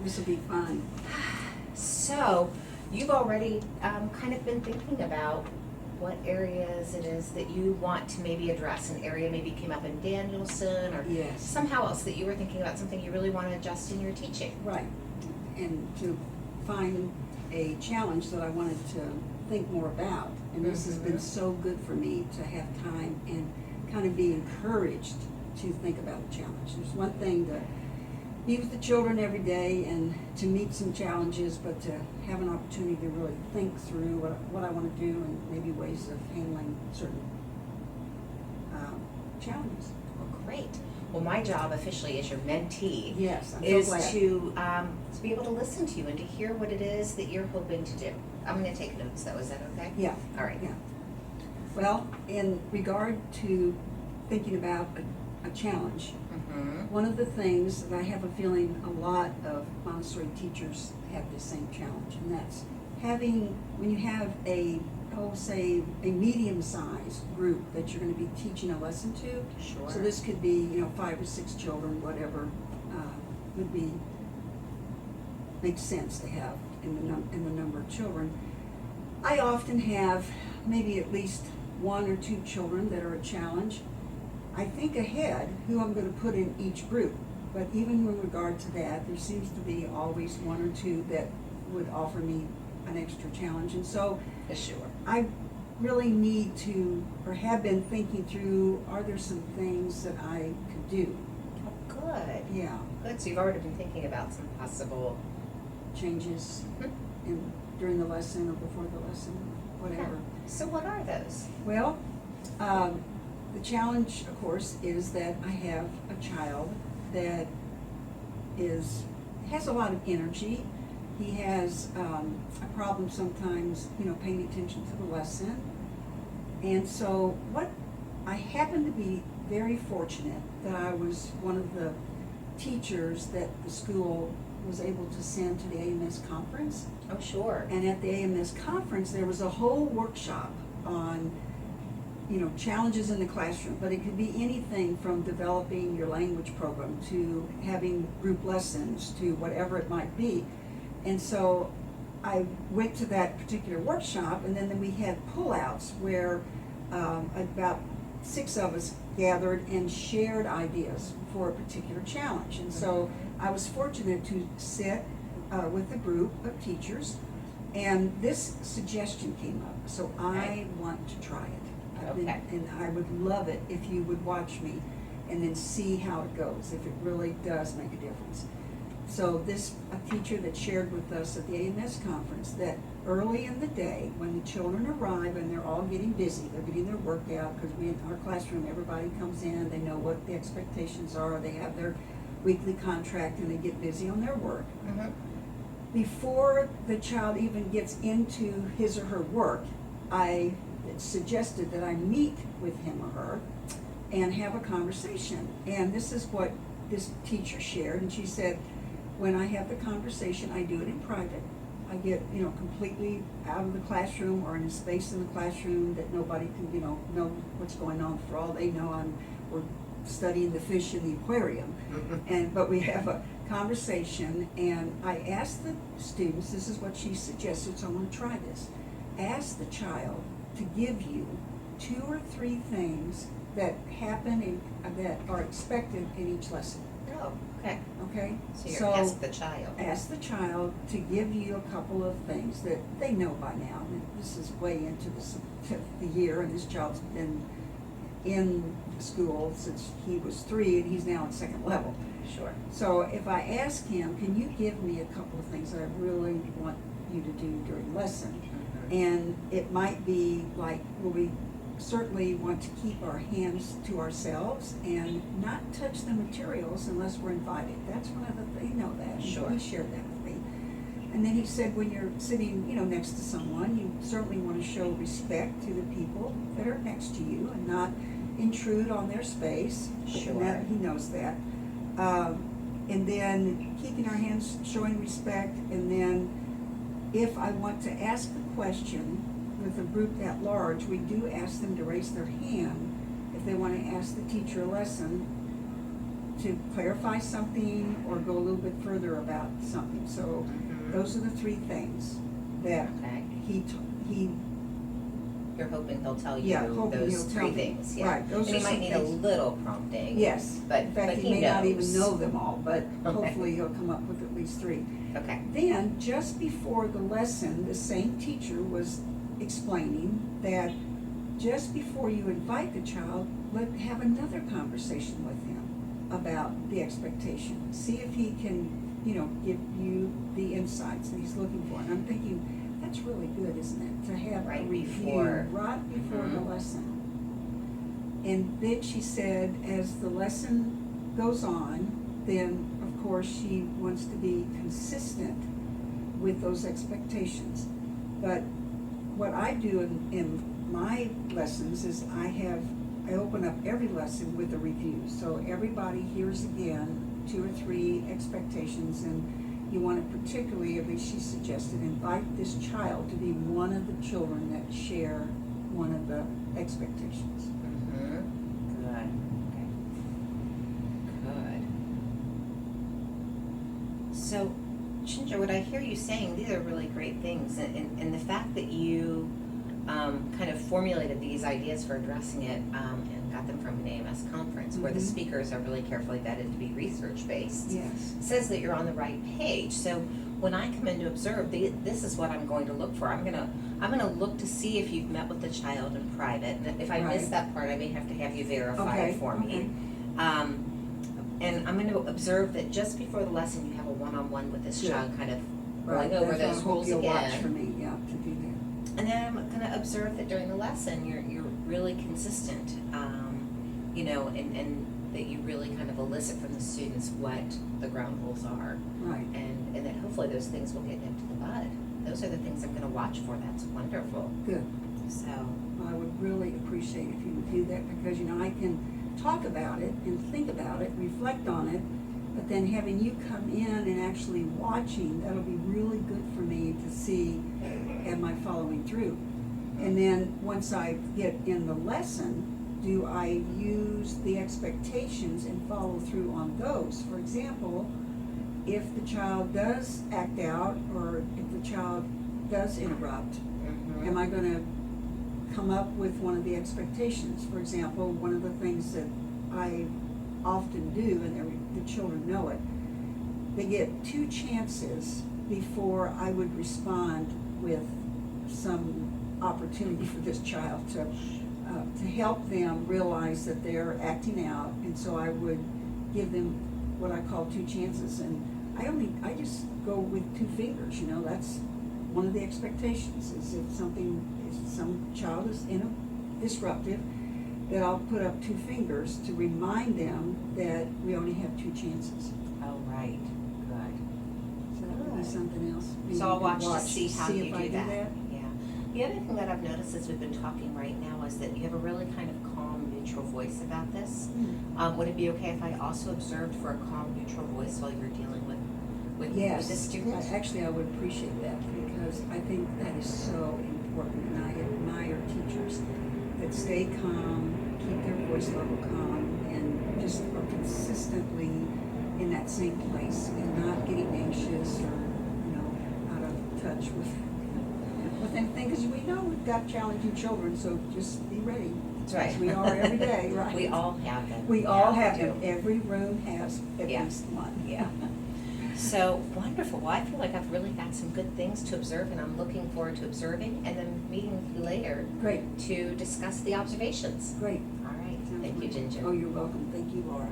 This will be fun. So, you've already kind of been thinking about what areas it is that you want to maybe address. An area maybe came up in Danielson or Yes. somehow else that you were thinking about something you really want to adjust in your teaching. Right. And to find a challenge that I wanted to think more about. And this has been so good for me to have time and kind of be encouraged to think about a challenge. There's one thing to be with the children every day and to meet some challenges, but to have an opportunity to really think through what I want to do and maybe ways of handling certain challenges. Well, great. Well, my job officially as your mentee Yes, I'm is so glad. to be able to listen to you and to hear what it is that you're hoping to do. I'm going to take notes though. Is that okay? Yeah. All right. Yeah. Well, in regard to thinking about a challenge, Mm-hmm. one of the things that I have a feeling a lot of Montessori teachers have the same challenge, and that's having, when you have say, a medium-sized group that you're going to be teaching a lesson to. Sure. So this could be, 5 or 6 children, whatever would be, makes sense to have in the number of children. I often have maybe at least 1 or 2 children that are a challenge. I think ahead who I'm going to put in each group, but even with regard to that, there seems to be always 1 or 2 that would offer me an extra challenge. And so Sure. I really need to, or have been thinking through, are there some things that I could do? Oh, good. Yeah, Good. So you've already been thinking about some possible. changes Hmm. during the lesson or before the lesson, whatever. So what are those? Well, the challenge, of course, is that I have a child that has a lot of energy. He has a problem sometimes, paying attention to the lesson. And so I happen to be very fortunate that I was one of the teachers that the school was able to send to the AMS conference. Oh, sure. And at the AMS conference, there was a whole workshop on, challenges in the classroom, but it could be anything from developing your language program to having group lessons to whatever it might be. And so I went to that particular workshop, and then we had pullouts where about 6 of us gathered and shared ideas for a particular challenge. And so I was fortunate to sit with a group of teachers, and this suggestion came up. So I want to try it. Okay. And I would love it if you would watch me and then see how it goes, if it really does make a difference. So a teacher that shared with us at the AMS conference that early in the day, when the children arrive and they're all getting busy, they're getting their work out, because in our classroom, everybody comes in, they know what the expectations are, they have their weekly contract, and they get busy on their work. Mm-hmm. Before the child even gets into his or her work, I suggested that I meet with him or her and have a conversation. And this is what this teacher shared, and she said, when I have the conversation, I do it in private. I get, completely out of the classroom or in a space in the classroom that nobody can, know what's going on. For all they know, we're studying the fish in the aquarium. But we have a conversation, and I asked the students, this is what she suggested, so I want to try this. Ask the child to give you 2 or 3 things that happen that are expected in each lesson. Oh, okay. Okay? So you're ask the child. Ask the child to give you a couple of things that they know by now. And this is way into the year, and this child's been in school since he was 3, and he's now at 2nd level. Sure. So if I ask him, can you give me a couple of things that I really want you to do during lesson? And it might be like, well, we certainly want to keep our hands to ourselves and not touch the materials unless we're invited. That's one of the things, that. Sure. He shared that with me. And then he said, when you're sitting, next to someone, you certainly want to show respect to the people that are next to you and not intrude on their space. Sure. And that, he knows that. And then keeping our hands, showing respect, and then if I want to ask a question with a group at large, we do ask them to raise their hand if they want to ask the teacher a lesson to clarify something or go a little bit further about something. So Mhm. those are the three things that Okay. he You're hoping he'll tell you Yeah, hoping those he'll tell three me. things, yeah. Right, those And are he might some need a things. little prompting. Yes. But In fact, but he may not even knows. know them all, but Okay. hopefully he'll come up with at least three. Okay. Then, just before the lesson, the same teacher was explaining that just before you invite the child, have another conversation with him about the expectation. See if he can, give you the insights that he's looking for. And I'm thinking, that's really good, isn't it? To have a Right review before. right before the Mhm. lesson. And then she said, as the lesson goes on, then of course she wants to be consistent with those expectations. But what I do in my lessons is I open up every lesson with a review. So everybody hears again 2 or 3 expectations, and you want to particularly, at least she suggested, invite this child to be one of the children that share one of the expectations. Mm-hmm. Good. Okay. Good. So, Ginger, what I hear you saying, these are really great things, and the fact that you kind of formulated these ideas for addressing it and got them from an AMS conference where the Mhm. speakers are really carefully vetted to be research-based, Yes. says that you're on the right page. So when I come in to observe, this is what I'm going to look for. I'm gonna look to see if you've met with the child in private. And if I miss Right. that part, I may have to have you verify Okay, it for me. okay. And I'm going to observe that just before the lesson, you have a one-on-one with this Good. child, kind of Right. going over That's those what I hope rules you'll watch for again. me, yeah, to do that. And then I'm going to observe that during the lesson, you're really consistent, and that you really kind of elicit from the students what the ground rules are. Right. And that hopefully those things will get nipped in the bud. Those are the things I'm going to watch for. That's wonderful. Good. So, I would really appreciate if you would do that, because, I can talk about it and think about it, reflect on it, but then having you come in and actually watching, that'll be really good for me to see, am I following through? And then, once I get in the lesson, do I use the expectations and follow through on those? For example, if the child does act out, or if the child does interrupt, mhm. am I gonna come up with one of the expectations? For example, one of the things that I often do, and the children know it, they get 2 chances before I would respond with some opportunity for this child to help them realize that they're acting out, and so I would give them what I call 2 chances, and I just go with 2 fingers, that's one of the expectations, is if some child is disruptive, that I'll put up 2 fingers to remind them that we only have 2 chances. Oh, right. Good. So that would be something else. Maybe So I'll you could watch to see how you if I do that. that. Yeah. The other thing that I've noticed as we've been talking right now is that you have a really kind of calm, neutral voice about this. Would it be okay if I also observed for a calm, neutral voice while you're dealing with Yes, the student? Actually, I would appreciate that, because I think that is so important, and I admire teachers that stay calm, keep their voice level calm, and just are consistently in that same place and not getting anxious or, out of touch with anything, because we know we've got challenging children, so just be ready. That's right. As we are every day, right? We all have them. We all have to. them. Every room has at Yeah. least one. Yeah. So, wonderful. Well, I feel like I've really got some good things to observe, and I'm looking forward to observing and then meeting with you later Great, to discuss the observations. great. All right. Sounds Thank you, wonderful. Ginger. Oh, you're welcome. Thank you, Laura.